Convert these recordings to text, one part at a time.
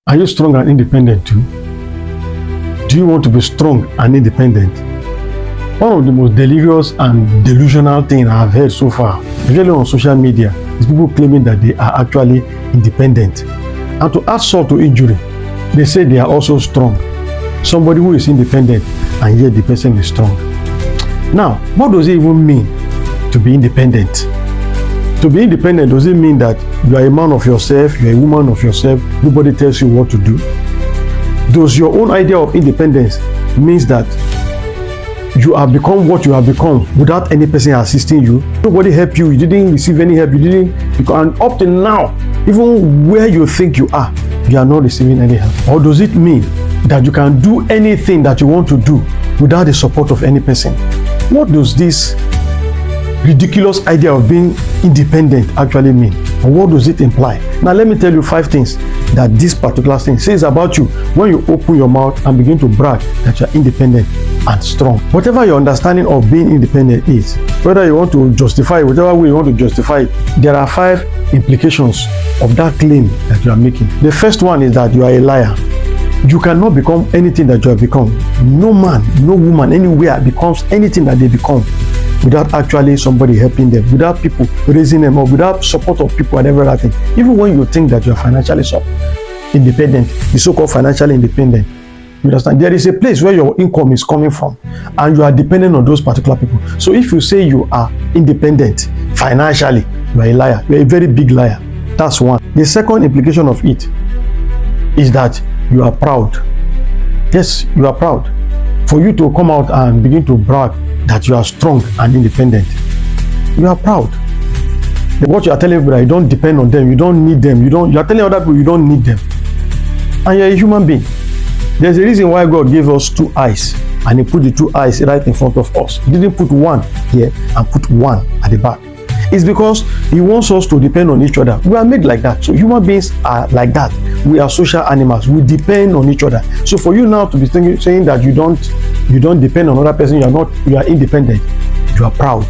Are you strong and independent too? Do you want to be strong and independent? One of the most delirious and delusional things I've heard so far, especially on social media, is people claiming that they are actually independent. And to add salt to injury, they say they are also strong. Somebody who is independent and yet the person is strong. Now, what does it even mean to be independent? To be independent, does it mean that you are a man of yourself, you are a woman of yourself, nobody tells you what to do? Does your own idea of independence means that you have become what you have become without any person assisting you? Nobody helped you, you didn't receive any help, and up to now, even where you think you are not receiving any help. Or does it mean that you can do anything that you want to do without the support of any person? What does this ridiculous idea of being independent actually mean? And what does it imply? Now let me tell you 5 things that this particular thing says about you when you open your mouth and begin to brag that you are independent and strong. Whatever your understanding of being independent is, whether you want to justify it, whatever way you want to justify it, there are 5 implications of that claim that you are making. The first one is that you are a liar. You cannot become anything that you have become. No man, no woman anywhere becomes anything that they become without actually somebody helping them, without people raising them up, without support of people and everything. Even when you think that you are financially independent, the so-called financially independent, you understand? There is a place where your income is coming from and you are dependent on those particular people. So if you say you are independent financially, you are a liar. You are a very big liar. That's one. The second implication of it is that you are proud. Yes, you are proud. For you to come out and begin to brag that you are strong and independent, you are proud. What you are telling people, you don't depend on them, you don't need them, you are telling other people you don't need them, and you're a human being. There's a reason why God gave us 2 eyes and He put the 2 eyes right in front of us. He didn't put one here and put one at the back. It's because He wants us to depend on each other. We are made like that. So human beings are like that. We are social animals. We depend on each other. So for you now to be saying that you don't depend on another person, you are independent, you are proud.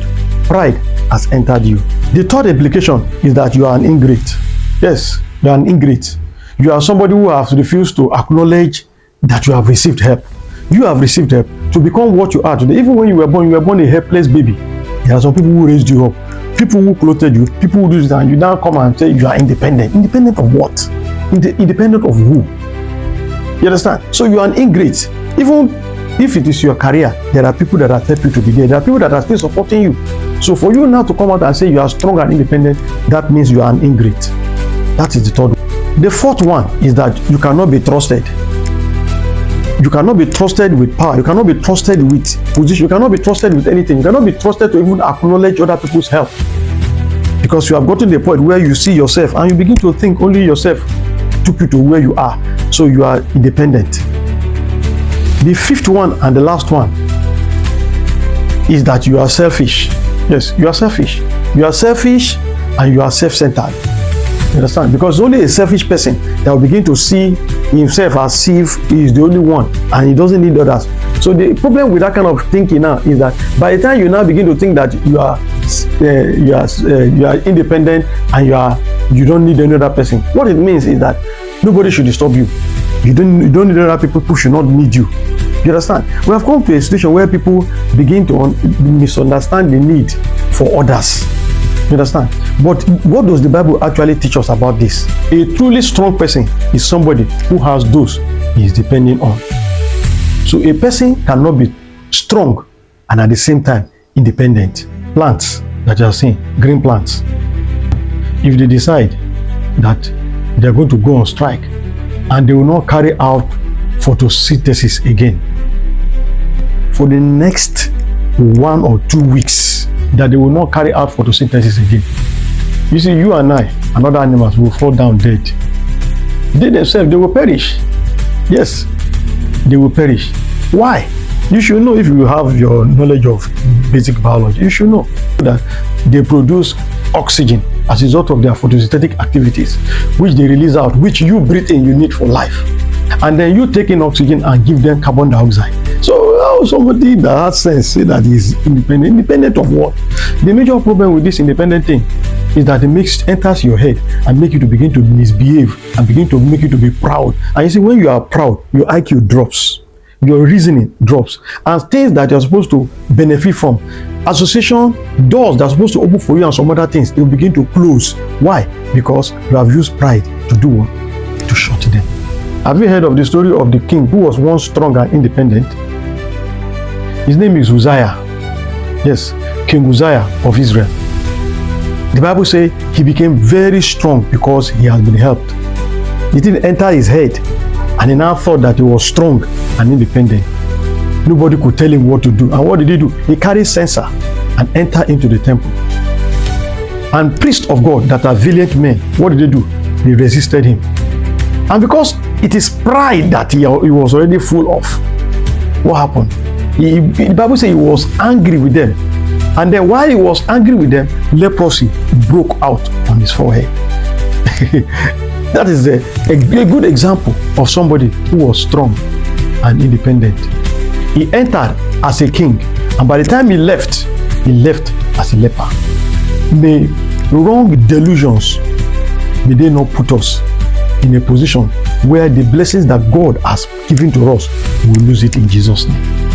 Pride has entered you. The third implication is that you are an ingrate. Yes, you are an ingrate. You are somebody who has refused to acknowledge that you have received help. You have received help to become what you are today. Even when you were born a helpless baby. There are some people who raised you up, people who clothed you, people who do this, and you now come and say you are independent. Independent of what? Independent of who? You understand? So you are an ingrate. Even if it is your career, there are people that have helped you to be there. There are people that are still supporting you. So for you now to come out and say you are strong and independent, that means you are an ingrate. That is the third one. The fourth one is that you cannot be trusted. You cannot be trusted with power. You cannot be trusted with position. You cannot be trusted with anything. You cannot be trusted to even acknowledge other people's help. Because you have gotten to the point where you see yourself and you begin to think only yourself took you to where you are. So you are independent. The fifth one and the last one is that you are selfish. Yes, you are selfish. You are selfish and you are self-centered. You understand? Because only a selfish person that will begin to see himself as if he is the only one and he doesn't need others. So the problem with that kind of thinking now is that by the time you now begin to think that you are independent and you don't need any other person, what it means is that nobody should disturb you. You don't need other people who should not need you. You understand? We have come to a situation where people begin to misunderstand the need for others. You understand? But what does the Bible actually teach us about this? A truly strong person is somebody who has those he is depending on. So a person cannot be strong and at the same time independent. Plants that you are seeing, green plants, if they decide that they are going to go on strike and they will not carry out photosynthesis again for the next 1 or 2 weeks, that they will not carry out photosynthesis again. You see, you and I and other animals will fall down dead. They themselves, they will perish. Yes, they will perish. Why? You should know, if you have your knowledge of basic biology, you should know that they produce oxygen as a result of their photosynthetic activities, which they release out, which you breathe in, you need for life. and then you take in oxygen and give them carbon dioxide. So how somebody that has sense say that is independent of what? The major problem with this independent thing is that it enters your head and make you to begin to misbehave and begin to make you to be proud. And you see, when you are proud, your IQ drops, your reasoning drops, and things that you're supposed to benefit from, association doors that are supposed to open for you and some other things, they will begin to close. Why? Because you have used pride to do what? To shut them. Have you heard of the story of the king who was once strong and independent? His name is Uzziah. Yes, King Uzziah of Israel. The Bible says he became very strong because he has been helped. It didn't enter his head, and he now thought that he was strong and independent. Nobody could tell him what to do. And what did he do? He carried censer and entered into the temple. And priests of God that are valiant men, what did they do? They resisted him. And because it is pride that he was already full of, what happened? The Bible says he was angry with them. And then while he was angry with them, leprosy broke out on his forehead. That is a good example of somebody who was strong and independent. He entered as a king, and by the time he left as a leper. May wrong delusions, may they not put us in a position where the blessings that God has given to us, we will lose it in Jesus' name.